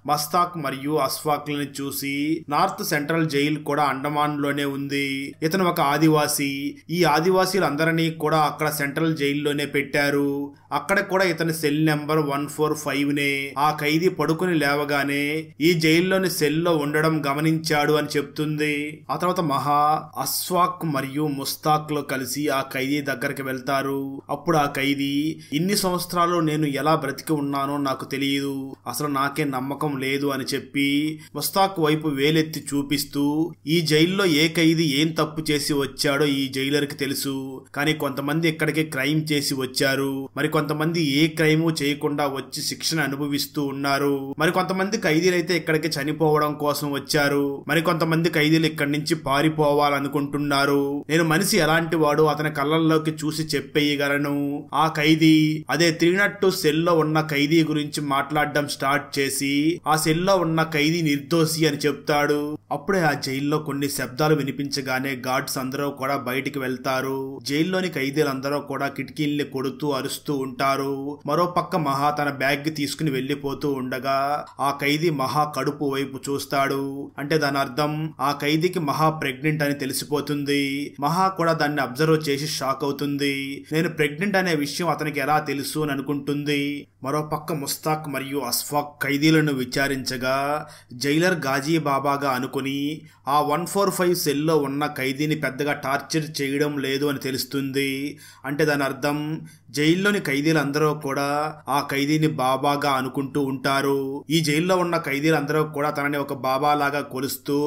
ముస్తాక్ మరియు అష్ఫాక్ లని చూసి, నార్త్ సెంట్రల్ జైల్ కూడా అండమాన్ లోనే ఉంది. ఇతను ఒక ఆదివాసి. ఈ ఆదివాసీలందరినీ కూడా అక్కడ సెంట్రల్ జైల్లోనే పెట్టారు. అక్కడ కూడా ఇతని సెల్ నెంబర్ 145 నే. ఆ ఖైదీ పడుకుని లేవగానే ఈ జైల్లోని సెల్లో ఉండడం గమనించాడు అని చెప్తుంది. ఆ తర్వాత మహా అష్ఫాక్ మరియు ముస్తాక్ లో కలిసి ఆ ఖైదీ దగ్గరికి వెళ్తారు. అప్పుడు ఆ ఖైదీ, ఇన్ని సంవత్సరాలు నేను ఎలా బ్రతికి ఉన్నానో నాకు తెలియదు, అసలు నాకే నమ్మకం లేదు అని చెప్పి ముస్తాక్ వైపు వేలెత్తి చూపిస్తూ, ఈ జైల్లో ఏ ఖైదీ ఏం తప్పు చేసి వచ్చాడో ఈ జైలర్ కి తెలుసు. కానీ కొంతమంది ఇక్కడికి క్రైమ్ చేసి వచ్చారు, మరి కొంతమంది ఏ క్రైమ్ చేయకుండా వచ్చి శిక్షణ అనుభవిస్తూ ఉన్నారు. మరి కొంతమంది ఖైదీలైతే ఇక్కడికి చనిపోవడం కోసం వచ్చారు. మరి కొంతమంది ఖైదీలు ఇక్కడి నుంచి పారిపోవాలనుకుంటున్నారు. నేను మనిషి ఎలాంటి వాడు అతని కళ్ళల్లోకి చూసి చెప్పేయగలను. ఆ ఖైదీ అదే 302 సెల్లో ఉన్న ఖైదీ గురించి మాట్లాడడం స్టార్ట్ చేసి, ఆ సెల్లో ఉన్న ఖైదీ నిర్దోషి అని చెప్తాడు. అప్పుడే ఆ జైల్లో కొన్ని శబ్దాలు వినిపించగానే గార్డ్స్ అందరూ కూడా బయటికి వెళ్తారు. జైల్లోని ఖైదీలందరూ కూడా కిటికీల్ని కొడుతూ అరుస్తూ ఉంటారు. మరో పక్క మహా తన బ్యాగ్ తీసుకుని వెళ్లిపోతూ ఉండగా ఆ ఖైదీ మహా కడుపు వైపు చూస్తాడు. అంటే దాని అర్థం ఆ ఖైదీకి మహా ప్రెగ్నెంట్ అని తెలిసిపోతుంది. మహా కూడా దాన్ని అబ్జర్వ్ చేసి షాక్ అవుతుంది. నేను ప్రెగ్నెంట్ అనే విషయం అతనికి ఎలా తెలుసు అని అనుకుంటుంది. మరోపక్క ముస్తాక్ మరియు అష్ఫాక్ ఖైదీలను విచారించగా జైలర్ గాజీ బాబాగా అనుకుని ఆ 145 సెల్లో ఉన్న ఖైదీని పెద్దగా టార్చర్ చేయడం లేదు అని తెలుస్తుంది. అంటే దాని అర్థం జైల్లోని ఖైదీలందరూ కూడా ఆ ఖైదీని బాబాగా అనుకుంటూ ఉంటారు. ఈ జైల్లో ఉన్న ఖైదీలందరూ కూడా తనని ఒక బాబా లాగా కొలుస్తూ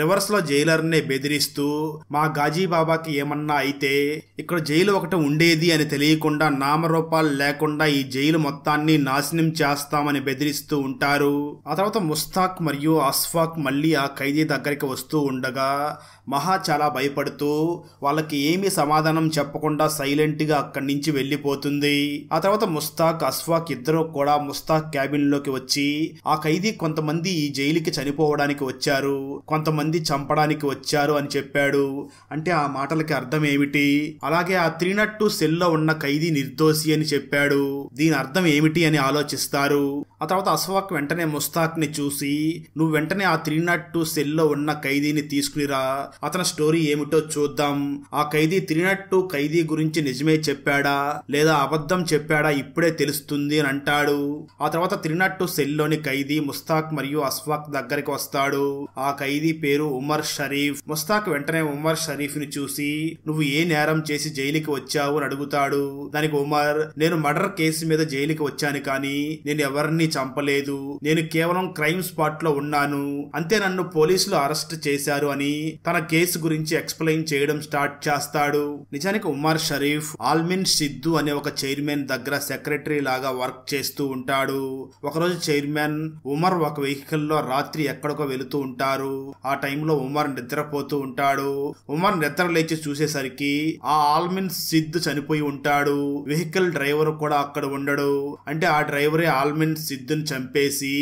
రివర్స్ లో జైలర్ ని బెదిరిస్తూ మా గాజీ బాబాకి ఏమన్నా అయితే ఇక్కడ జైలు ఒకటి ఉండేది అని తెలియకుండా నామరూపాలు లేకుండా ఈ జైలు మొత్తాన్ని నాశనం చేస్తామని బెదిరిస్తూ ఉంటారు. ఆ తర్వాత ముస్తాక్ మరియు అస్ఫాక్ మళ్ళీ ఆ ఖైదీ దగ్గరికి వస్తూ ఉండగా మహా చాలా భయపడుతూ వాళ్ళకి ఏమీ సమాధానం చెప్పకుండా సైలెంట్ గా అక్కడి నుంచి వెళ్ళిపోతుంది. ఆ తర్వాత ముస్తాక్ అస్ఫాక్ ఇద్దరు కూడా ముస్తాక్ క్యాబిన్ లోకి వచ్చి ఆ ఖైదీ కొంతమంది ఈ జైలుకి చనిపోవడానికి వచ్చారు, కొంతమంది చంపడానికి వచ్చారు అని చెప్పాడు. అంటే ఆ మాటలకి అర్థం ఏమిటి? అలాగే ఆ 302 సెల్లో ఉన్న ఖైదీ నిర్దోషి అని చెప్పాడు. దీని అర్థం ఏమిటి అని ఆలోచిస్తారు. ఆ తర్వాత అస్ఫాక్ వెంటనే ముస్తాక్ ని చూసి నువ్వు వెంటనే ఆ 302 సెల్లో ఉన్న ఖైదీని తీసుకునిరా, అతని స్టోరీ ఏమిటో చూద్దాం. ఆ ఖైదీ 302 ఖైదీ గురించి నిజమే చెప్పాడా లేదా అబద్ధం చెప్పాడా ఇప్పుడే తెలుస్తుంది అని అంటాడు. ఆ తర్వాత 302 సెల్లోని ఖైదీ ముస్తాక్ మరియు అస్ఫాక్ దగ్గరికి వస్తాడు. ఆ ఖైదీ పేరు ఉమర్ షరీఫ్. ముస్తాక్ వెంటనే ఉమర్ షరీఫ్ ని చూసి నువ్వు ఏ నేరం చేసి జైలుకి వచ్చావు అని అడుగుతాడు. దానికి ఉమర్, నేను మర్డర్ కేసు మీద జైలుకి వచ్చాను కానీ నేను ఎవరిని చంపలేదు, నేను కేవలం క్రైమ్ స్పాట్ లో ఉన్నాను, అంతే నన్ను పోలీసులు అరెస్ట్ చేశారు అని తన కేసు గురించి ఎక్స్ప్లెయిన్ చేయడం స్టార్ట్ చేస్తాడు. నిజానికి ఉమర్ షరీఫ్ ఆల్మిన్ సిద్దు అనే ఒక చైర్మన్ దగ్గర సెక్రటరీ లాగా వర్క్ చేస్తూ ఉంటాడు. ఒకరోజు చైర్మన్ ఉమర్ ఒక వెహికల్ లో రాత్రి ఎక్కడికో వెళుతూ ఉంటారు. ఆ టైంలో ఉమర్ నిద్రపోతూ ఉంటాడు. ఉమర్ నిద్ర లేచి చూసేసరికి ఆ ఆల్మిన్ సిద్దు చనిపోయి ఉంటాడు. వెహికల్ డ్రైవర్ కూడా అక్కడ ఉండడు. అంటే ఆ డ్రైవరే ఆల్మిన్ సిద్దుని చంపేసి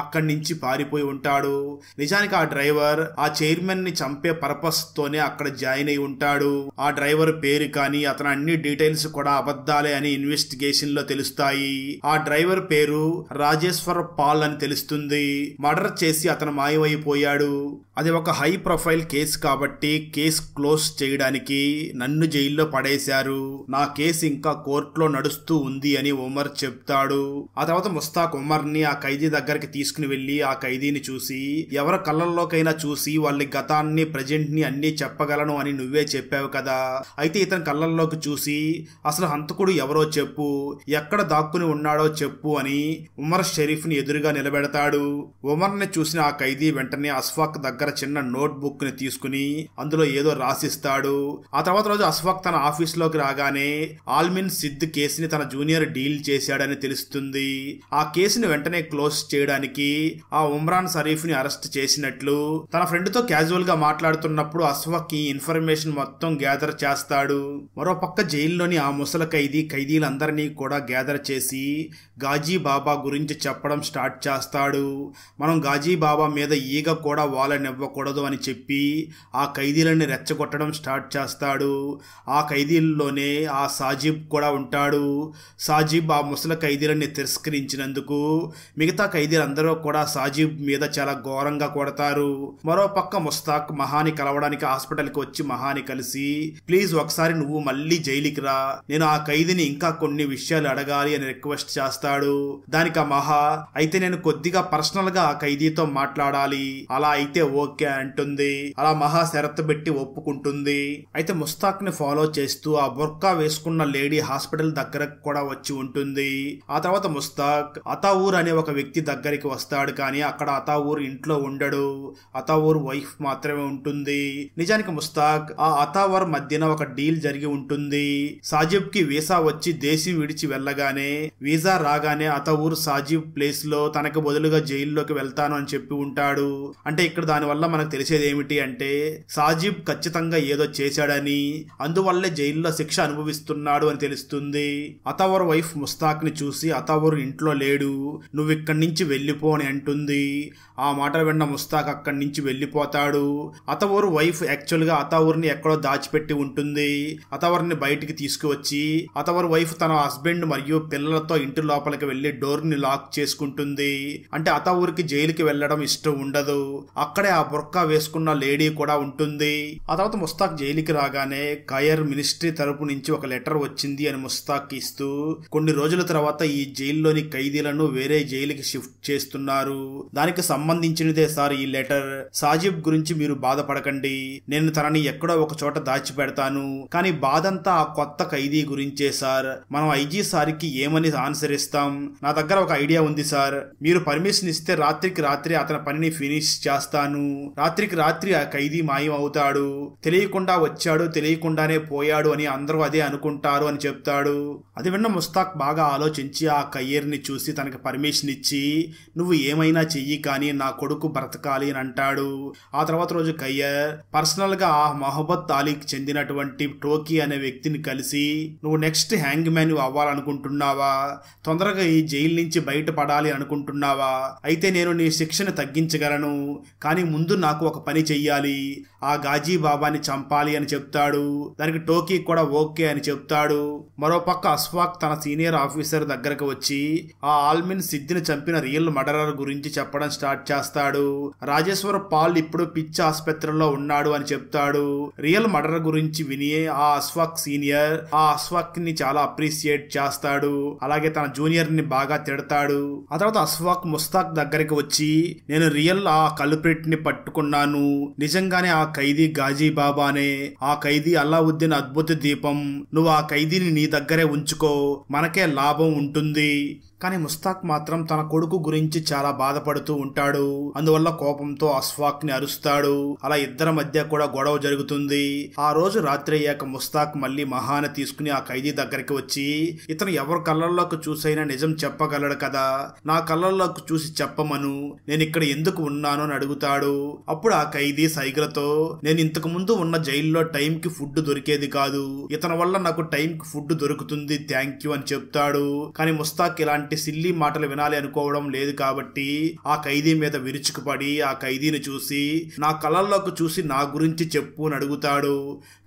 అక్కడి నుంచి పారిపోయి ఉంటాడు. నిజానికి ఆ డ్రైవర్ ఆ చైర్మన్ ని చంపే పర్పస్ తోనే అక్కడ జాయిన్ అయి ఉంటాడు. ఆ డ్రైవర్ పేరు కానీ అతని అన్ని డీటెయిల్స్ కూడా అబద్ధాలే అని ఇన్వెస్టిగేషన్ లో తెలుస్తాయి. ఆ డ్రైవర్ పేరు రాజేశ్వర్ పాల్ అని తెలుస్తుంది. మర్డర్ చేసి అతను మాయమైపోయాడు. అది ఒక హై ప్రొఫైల్ కేసు కాబట్టి కేసు క్లోజ్ చేయడానికి నన్ను జైల్లో పడేశారు, నా కేసు ఇంకా కోర్టులో నడుస్తూ ఉంది అని ఉమర్ చెప్తాడు. ఆ తర్వాత ముస్తాక్ ఉమర్ ని ఆ ఖైదీ దగ్గరికి తీసుకుని వెళ్లి ఆ ఖైదీని చూసి ఎవరి కళ్ళల్లోకైనా చూసి వాళ్ళ గతాన్ని ప్రజెంట్ ని అన్ని చెప్పగలను అని నువ్వే చెప్పావు కదా, అయితే ఇతని కళ్ళల్లోకి చూసి అసలు హంతకుడు ఎవరో చెప్పు, ఎక్కడ దాక్కుని ఉన్నాడో చెప్పు అని ఉమర్ షరీఫ్ ని ఎదురుగా నిలబెడతాడు. ఉమర్ ని చూసిన ఆ ఖైదీ వెంటనే అస్ఫాక్ దగ్గర చిన్న నోట్ బుక్ ని తీసుకుని అందులో ఏదో రాసిస్తాడు. ఆ తర్వాత రోజు అస్ఫాక్ తన ఆఫీస్ లోకి రాగానే ఆల్మిన్ సిద్ కేసుని తన జూనియర్ డీల్ చేశాడని తెలుస్తుంది. ఆ కేసుని వెంటనే క్లోజ్ చేయడానికి ఆ ఉమ్రాన్ షరీఫ్ ని అరెస్ట్ చేసినట్లు తన ఫ్రెండ్ తో క్యాజువల్ గా మాట్లాడుతున్నప్పుడు అస్ఫాక్ ఈ ఇన్ఫర్మేషన్ మొత్తం గ్యాదర్ చేస్తాడు. మరోపక్క జైల్లోని ఆ ముసల ఖైదీలందరినీ కూడా గ్యాదర్ చేసి గాజీ బాబా గురించి చెప్పడం స్టార్ట్ చేస్తాడు. మనం గాజీ బాబా మీద ఈగ కూడా వాళ్ళనివ్వకూడదు అని చెప్పి ఆ ఖైదీలని రెచ్చగొట్టడం స్టార్ట్ చేస్తాడు. ఆ ఖైదీల్లోనే ఆ సాజిబ్ కూడా ఉంటాడు. సాజిబ్ ఆ ముసల ఖైదీలని తిరస్కరించినందుకు మిగతా ఖైదీలందరూ కూడా సాజిబ్ మీద చాలా ఘోరంగా కొడతారు. మరోపక్క ముస్తాక్ మహాని కలవడానికి హాస్పిటల్కి వచ్చి మహాని కలిసి ప్లీజ్ ఒకసారి నువ్వు మళ్ళీ జైలుకి రా, నేను ఆ ఖైదీని ఇంకా కొన్ని విషయాలు అడగాలి అని రిక్వెస్ట్ చేస్తాడు. దానికి ఆ మహా అయితే నేను కొద్దిగా పర్సనల్ గా ఆ ఖైదీతో మాట్లాడాలి, అలా అయితే ఓకే అంటుంది. అలా మహా షరతు పెట్టి ఒప్పుకుంటుంది. అయితే ముస్తాక్ ని ఫాలో చేస్తూ ఆ బుర్కా వేసుకున్న లేడీ హాస్పిటల్ దగ్గర కూడా వచ్చి ఉంటుంది. ఆ తర్వాత ముస్తాక్ అతావూర్ అనే ఒక వ్యక్తి దగ్గరికి వస్తాడు కానీ అక్కడ అతావూర్ ఇంట్లో ఉండడు. అతావూర్ వైఫ్ మాత్రమే ఉంటుంది. నిజానికి ముస్తాక్ ఆ అతావర్ మధ్యన ఒక డీల్ జరిగి ఉంటుంది. సాజిబ్ కి వీసా వచ్చి దేశం విడిచి వెళ్ళగానే వీసా రాగానే అతావూర్ సాజిబ్ ప్లేస్ లో తనకు బదులుగా జైల్లోకి వెళ్తాను అని చెప్పి ఉంటాడు. అంటే ఇక్కడ దానివల్ల మనకు తెలిసేది ఏమిటి అంటే సాజిబ్ ఖచ్చితంగా ఏదో చేశాడని, అందువల్లే జైల్లో శిక్ష అనుభవిస్తున్నాడు అని తెలుస్తుంది. అతావర్ వైఫ్ ముస్తాక్ ని చూసి అతావర్ ఇంట్లో లేడు, నువ్వు ఇక్కడి నుంచి వెళ్ళిపో అని అంటుంది. ఆ మాట విన్న ముస్తాక్ అక్కడి నుంచి వెళ్ళిపోతాడు. అతావర్ అతవర్ వైఫ్ యాక్చువల్ గా అతవర్ ని ఎక్కడో దాచిపెట్టి ఉంటుంది. అతవర్ ని బయటికి తీసుకువచ్చి అతవర్ వైఫ్ తన హస్బెండ్ మరియు పిల్లలతో ఇంటి లోపలికి వెళ్లి డోర్ ని లాక్ చేసుకుంటుంది. అంటే అతవర్ కి జైలుకి వెళ్లడం ఇష్టం ఉండదు. అక్కడే ఆ బుర్కా వేసుకున్న లేడీ కూడా ఉంటుంది. ఆ తర్వాత ముస్తాక్ జైలుకి రాగానే ఖయర్ మినిస్ట్రీ తరపు నుంచి ఒక లెటర్ వచ్చింది అని ముస్తాక్ ఇస్తూ, కొన్ని రోజుల తర్వాత ఈ జైల్లోని ఖైదీలను వేరే జైలుకి షిఫ్ట్ చేస్తున్నారు, దానికి సంబంధించినదే సార్ ఈ లెటర్. సాజిబ్ గురించి మీరు బాధపడకండి, నేను తనని ఎక్కడో ఒక చోట దాచిపెడతాను. కానీ బాధంతా ఆ కొత్త ఖైదీ గురించే సార్. మనం ఐజీ సార్కి ఏమని ఆన్సర్ ఇస్తాం? నా దగ్గర ఒక ఐడియా ఉంది సార్. మీరు పర్మిషన్ ఇస్తే రాత్రికి రాత్రి అతని పనిని ఫినిష్ చేస్తాను. రాత్రికి రాత్రి ఆ ఖైదీ మాయం అవుతాడు. తెలియకుండా వచ్చాడు, తెలియకుండానే పోయాడు అని అందరూ అదే అనుకుంటారు అని చెప్తాడు. అది విన్న ముస్తాక్ బాగా ఆలోచించి ఆ ఖయ్యర్ని చూసి తనకి పర్మిషన్ ఇచ్చి, నువ్వు ఏమైనా చెయ్యి కానీ నా కొడుకు బ్రతకాలి అని అంటాడు. ఆ తర్వాత రోజు ఖయ్యర్ పర్సనల్ గా ఆ మొహబ్బత్ అలీకి చెందినటువంటి టోకీ అనే వ్యక్తిని కలిసి, నువ్వు నెక్స్ట్ హ్యాంగ్ మ్యాన్ అవ్వాలనుకుంటున్నావా? తొందరగా ఈ జైలు నుంచి బయటపడాలి అనుకుంటున్నావా? అయితే నేను నీ శిక్షను తగ్గించగలను, కానీ ముందు నాకు ఒక పని చెయ్యాలి. ఆ గాజీ బాబాని చంపాలి అని చెప్తాడు. దానికి టోకీ కూడా ఓకే అని చెప్తాడు. మరోపక్క అస్ఫాక్ తన సీనియర్ ఆఫీసర్ దగ్గరకు వచ్చి ఆ ఆల్మిన్ సిద్ధిని చంపిన రియల్ మర్డరర్ గురించి చెప్పడం స్టార్ట్ చేస్తాడు. రాజేశ్వర్ పాల్ ఇప్పుడు పిచ్చి ఆసుపత్రిలో ఉన్నాడు అని చెప్తాడు. రియల్ మర్డరర్ గురించి విని ఆ అస్ఫాక్ సీనియర్ ఆ అస్ఫాక్ ని చాలా అప్రిషియేట్ చేస్తాడు. అలాగే తన జూనియర్ ని బాగా తిడతాడు. ఆ తర్వాత అస్ఫాక్ ముస్తాక్ దగ్గరికి వచ్చి, నేను రియల్ ఆ కల్ప్రిట్ ని పట్టుకున్నాను, నిజంగానే ఆ ఖైదీ గాజీ బాబానే. ఆ ఖైదీ అల్లావుద్దీన్ అద్భుత దీపం. నువ్వు ఆ ఖైదీని నీ దగ్గరే ఉంచుకో, మనకే లాభం ఉంటుంది. కానీ ముస్తాక్ మాత్రం తన కొడుకు గురించి చాలా బాధపడుతూ ఉంటాడు. అందువల్ల కోపంతో అస్ఫాక్ ని అరుస్తాడు. అలా ఇద్దరి మధ్య కూడా గొడవ జరుగుతుంది. ఆ రోజు రాత్రి అయ్యాక ముస్తాక్ మళ్ళీ మహాని తీసుకుని ఆ ఖైదీ దగ్గరికి వచ్చి, ఇతను ఎవరి కళ్ళల్లోకి చూసైనా నిజం చెప్పగలడు కదా, నా కళ్ళల్లోకి చూసి చెప్పమను, నేను ఇక్కడ ఎందుకు ఉన్నాను అని అడుగుతాడు. అప్పుడు ఆ ఖైదీ సైగలతో, నేను ఇంతకు ముందు ఉన్న జైల్లో టైంకి ఫుడ్ దొరికేది కాదు, ఇతని వల్ల నాకు టైంకి ఫుడ్ దొరుకుతుంది, థ్యాంక్ యూ అని చెప్తాడు. కానీ ముస్తాక్ ఇలాంటి సిల్లీ మాటలు వినాలి అనుకోవడం లేదు కాబట్టి ఆ ఖైదీ మీద విరుచుకుపడి ఆ ఖైదీని చూసి, నా కళ్ళల్లోకి చూసి నా గురించి చెప్పు అని అడుగుతాడు.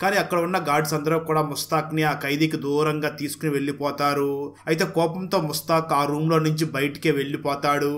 కానీ అక్కడ ఉన్న గార్డ్స్ అందరూ కూడా ముస్తాక్ ని ఆ ఖైదీకి దూరంగా తీసుకుని వెళ్లిపోతారు. అయితే కోపంతో ముస్తాక్ ఆ రూమ్ లో నుంచి బయటికే వెళ్లిపోతాడు.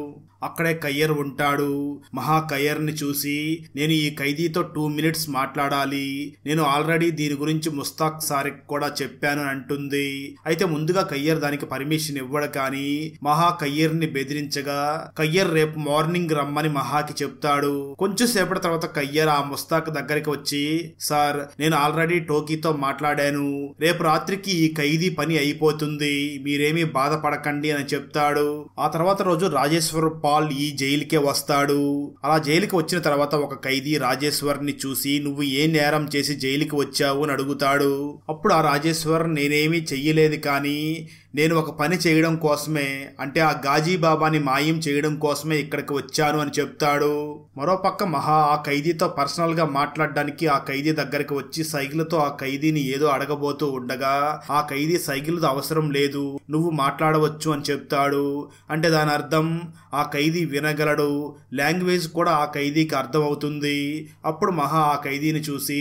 అక్కడే ఖయ్యర్ ఉంటాడు. మహా ఖయ్యర్ని చూసి, నేను ఈ ఖైదీతో 2 minutes మాట్లాడాలి, నేను ఆల్రెడీ దీని గురించి ముస్తాక్ సార్కి కూడా చెప్పాను అని అంటుంది. అయితే ముందుగా ఖయ్యర్ దానికి పర్మిషన్ ఇవ్వడు. కానీ మహా ఖయ్యర్ని బెదిరించగా ఖయ్యర్ రేపు మార్నింగ్ రమ్మని మహాకి చెప్తాడు. కొంచెం సేపటి తర్వాత ఖయ్యర్ ఆ ముస్తాక్ దగ్గరికి వచ్చి, సార్ నేను ఆల్రెడీ టోకీతో మాట్లాడాను, రేపు రాత్రికి ఈ ఖైదీ పని అయిపోతుంది, మీరేమీ బాధపడకండి అని చెప్తాడు. ఆ తర్వాత రోజు రాజేశ్వర్ పాల్ ఈ జైలుకే వస్తాడు. అలా జైలుకి వచ్చిన తర్వాత ఒక ఖైదీ రాజేశ్వర్ ని చూసి, నువ్వు ఏ నేరం చేసి జైలుకి వచ్చావు అని అడుగుతాడు. అప్పుడు ఆ రాజేశ్వర్, నేనేమీ చెయ్యలేదు, కానీ నేను ఒక పని చేయడం కోసమే, అంటే ఆ గాజీ బాబాని మాయం చేయడం కోసమే ఇక్కడికి వచ్చాను అని చెప్తాడు. మరోపక్క మహా ఆ ఖైదీతో పర్సనల్ గా మాట్లాడడానికి ఆ ఖైదీ దగ్గరికి వచ్చి సైకిల్తో ఆ ఖైదీని ఏదో అడగబోతూ ఉండగా ఆ ఖైదీ సైకిల్తో అవసరం లేదు, నువ్వు మాట్లాడవచ్చు అని చెప్తాడు. అంటే దాని అర్థం ఆ ఖైదీ వినగలడు, లాంగ్వేజ్ కూడా ఆ ఖైదీకి అర్థం అవుతుంది. అప్పుడు మహా ఆ ఖైదీని చూసి,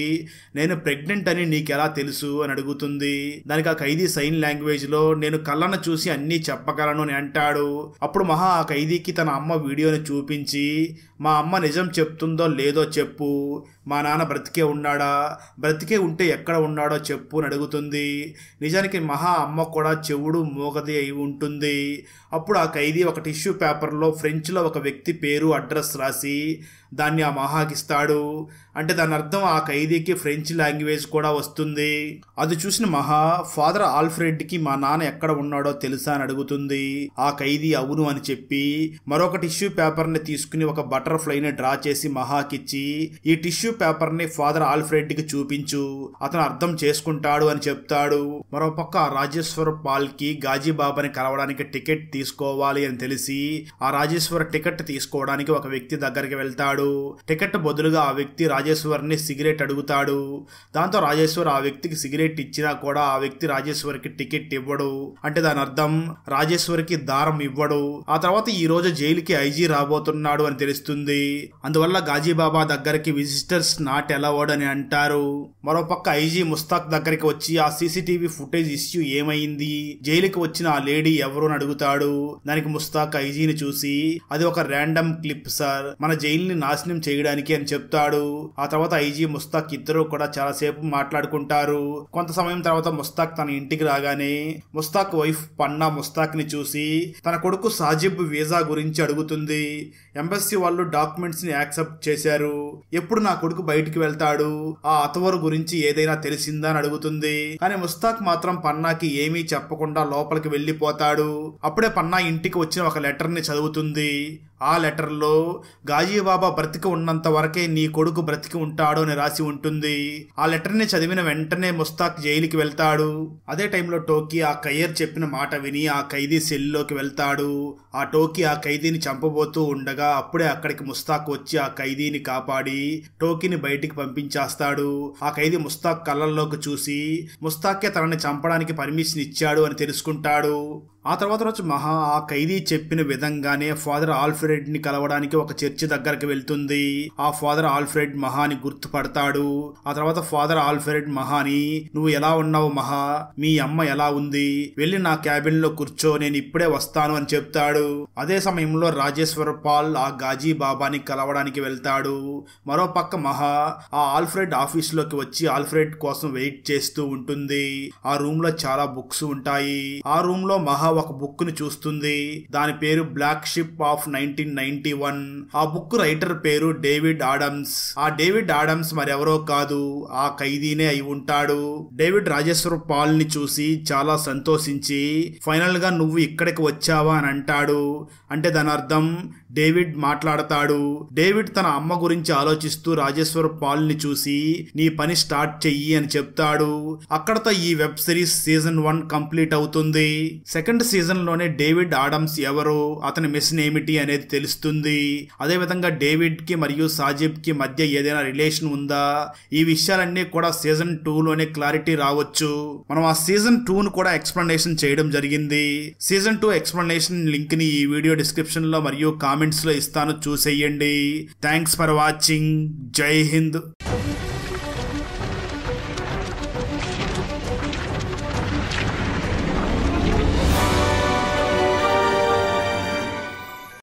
నేను ప్రెగ్నెంట్ అని నీకెలా తెలుసు అని అడుగుతుంది. దానికి ఆ ఖైదీ సైన్ లాంగ్వేజ్ లో, నేను కళ్ళను చూసి అన్నీ చెప్పగలను అని అంటాడు. అప్పుడు మహా ఆ ఖైదీకి తన అమ్మ వీడియోని చూపించి, మా అమ్మ నిజం చెప్తుందో లేదో చెప్పు, మా నాన్న బ్రతికే ఉన్నాడా, బ్రతికే ఉంటే ఎక్కడ ఉన్నాడో చెప్పు అని అడుగుతుంది. నిజానికి మహా అమ్మ కూడా చెవుడు మోగది అయి ఉంటుంది. అప్పుడు ఆ ఖైదీ ఒక టిష్యూ పేపర్లో ఫ్రెంచ్లో ఒక వ్యక్తి పేరు అడ్రస్ రాసి దాన్ని ఆ మహాకిస్తాడు. అంటే దాని అర్థం ఆ ఖైదీకి ఫ్రెంచ్ లాంగ్వేజ్ కూడా వస్తుంది. అది చూసిన మహా, ఫాదర్ ఆల్ఫ్రెడ్కి మా నాన్న ఎక్కడ ఉన్నాడో తెలుసా అని అడుగుతుంది. ఆ ఖైదీ అవును అని చెప్పి మరొక టిష్యూ పేపర్ని తీసుకుని ఒక బటర్ఫ్లైని డ్రా చేసి మహాకిచ్చి, ఈ టిష్యూ పేపర్ని ఫాదర్ ఆల్ఫ్రెడ్కి చూపించు, అతను అర్థం చేసుకుంటాడు అని చెప్తాడు. మరోపక్క ఆ రాజేశ్వర్ పాల్కి గాజీ బాబాని కలవడానికి టికెట్ తీసుకోవాలి అని తెలిసి ఆ రాజేశ్వర్ టికెట్ తీసుకోవడానికి ఒక వ్యక్తి దగ్గరికి వెళ్తాడు. ఇస్తాడు. టికెట్ బదులుగా ఆ వ్యక్తి రాజేశ్వర్ని సిగరెట్ అడుగుతాడు. దాంతో రాజేశ్వర్ ఆ వ్యక్తికి సిగరెట్ ఇచ్చినా కూడా ఆ వ్యక్తి రాజేశ్వర్కి టికెట్ ఇవ్వడు. అంటే దాని అర్థం రాజేశ్వర్కి దారం ఇవ్వడు. ఆ తర్వాత ఈ రోజు జైలుకి ఐజీ రాబోతున్నాడు అని తెలుస్తుంది. అందువల్ల గాజీబాబా దగ్గరికి విజిటర్స్ నాట్ అలౌడ్ అని అంటారు. మరోపక్క ఐజీ ముస్తాక్ దగ్గరికి వచ్చి ఆ సీసీటీవీ ఫుటేజ్ ఇష్యూ ఏమైంది, జైలుకి వచ్చిన ఆ లేడీ ఎవరు అని అడుగుతాడు. దానికి ముస్తాక్ ఐజీని చూసి అది ఒక ర్యాండమ్ క్లిప్ సార్, మన జైలుని నాశనం చేయడానికి అని చెప్తాడు. ఆ తర్వాత ఐజీ ముస్తాక్ ఇద్దరు కూడా చాలా సేపు మాట్లాడుకుంటారు. కొంత సమయం తర్వాత ముస్తాక్ తన ఇంటికి రాగానే ముస్తాక్ వైఫ్ పన్నా ముస్తాక్ ని చూసి తన కొడుకు సాజిబ్ వీసా గురించి అడుగుతుంది. ఎంబసీ వాళ్ళు డాక్యుమెంట్స్ ని యాక్సెప్ట్ చేశారు, ఎప్పుడు నా కొడుకు బయటికి వెళ్తాడు, ఆ అతవరు గురించి ఏదైనా తెలిసిందా అని అడుగుతుంది. కానీ ముస్తాక్ మాత్రం పన్నాకి ఏమీ చెప్పకుండా లోపలికి వెళ్లిపోతాడు. అప్పుడే పన్నా ఇంటికి వచ్చిన ఒక లెటర్ ని చదువుతుంది. ఆ లెటర్లో గాజీబాబా బ్రతికి ఉన్నంత వరకే నీ కొడుకు బ్రతికి ఉంటాడు అని రాసి ఉంటుంది. ఆ లెటర్ ని చదివిన వెంటనే ముస్తాక్ జైలుకి వెళ్తాడు. అదే టైంలో టోకీ ఆ కయ్యర్ చెప్పిన మాట విని ఆ ఖైదీ సెల్లోకి వెళ్తాడు. ఆ టోకీ ఆ ఖైదీని చంపబోతూ ఉండగా అప్పుడే అక్కడికి ముస్తాక్ వచ్చి ఆ ఖైదీని కాపాడి టోకీని బయటికి పంపించేస్తాడు. ఆ ఖైదీ ముస్తాక్ కళ్ళల్లోకి చూసి ముస్తాకే తనని చంపడానికి పర్మిషన్ ఇచ్చాడు అని తెలుసుకుంటాడు. ఆ తర్వాత రోజు మహా ఆ ఖైదీ చెప్పిన విధంగానే ఫాదర్ ఆల్ఫ్రెడ్ ని కలవడానికి ఒక చర్చి దగ్గరికి వెళ్తుంది. ఆ ఫాదర్ ఆల్ఫ్రెడ్ మహాని గుర్తుపడతాడు. ఆ తర్వాత ఫాదర్ ఆల్ఫ్రెడ్ మహాని, నువ్వు ఎలా ఉన్నావు మహా, మీ అమ్మ ఎలా ఉంది, వెళ్ళి నా క్యాబిన్ లో కూర్చో, నేను ఇప్పుడే వస్తాను అని చెప్తాడు. అదే సమయంలో రాజేశ్వర్ పాల్ ఆ గాజీ బాబాని కలవడానికి వెళ్తాడు. మరోపక్క మహా ఆ ఆల్ఫ్రెడ్ ఆఫీస్ లోకి వచ్చి ఆల్ఫ్రెడ్ కోసం వెయిట్ చేస్తూ ఉంటుంది. ఆ రూమ్ లో చాలా బుక్స్ ఉంటాయి. ఆ రూమ్ లో మహా ఒక బుక్ ని చూస్తుంది. దాని పేరు బ్లాక్ షిప్ ఆఫ్ 1991. ఆ బుక్ రైటర్ పేరు డేవిడ్ ఆడమ్స్. ఆ డేవిడ్ ఆడమ్స్ మరెవరో కాదు, ఆ ఖైదీనే అయి ఉంటాడు. డేవిడ్ రాజేశ్వర్ పాల్ ని చూసి చాలా సంతోషించి ఫైనల్ గా నువ్వు ఇక్కడికి వచ్చావా అని అంటాడు. అంటే దాని అర్థం డేవిడ్ మాట్లాడతాడు. డేవిడ్ తన అమ్మ గురించి ఆలోచిస్తూ రాజేశ్వర్ పాల్ ని చూసి నీ పని స్టార్ట్ చెయ్యి అని చెప్తాడు. అక్కడతో ఈ వెబ్ సిరీస్ సీజన్ 1 కంప్లీట్ అవుతుంది. సెకండ్ సీజన్ లోనే డేవిడ్ ఆడమ్స్ ఎవరు, అతని మిషన్ ఏమిటి అనేది తెలుస్తుంది. అదే విధంగా డేవిడ్ కి మరియు సాజిబ్ కి మధ్య ఏదైనా రిలేషన్ ఉందా, ఈ విషయాలన్నీ కూడా సీజన్ 2 లోనే క్లారిటీ రావచ్చు. మనం ఆ సీజన్ 2 ను కూడా ఎక్స్ప్లెనేషన్ చేయడం జరిగింది. సీజన్ 2 ఎక్స్ప్లెనేషన్ లింక్ ని ఈ వీడియో డిస్క్రిప్షన్ లో మరియు కామెంట్స్ లో ఇస్తాను, చూసేయండి. Thanks for watching. జై హింద్.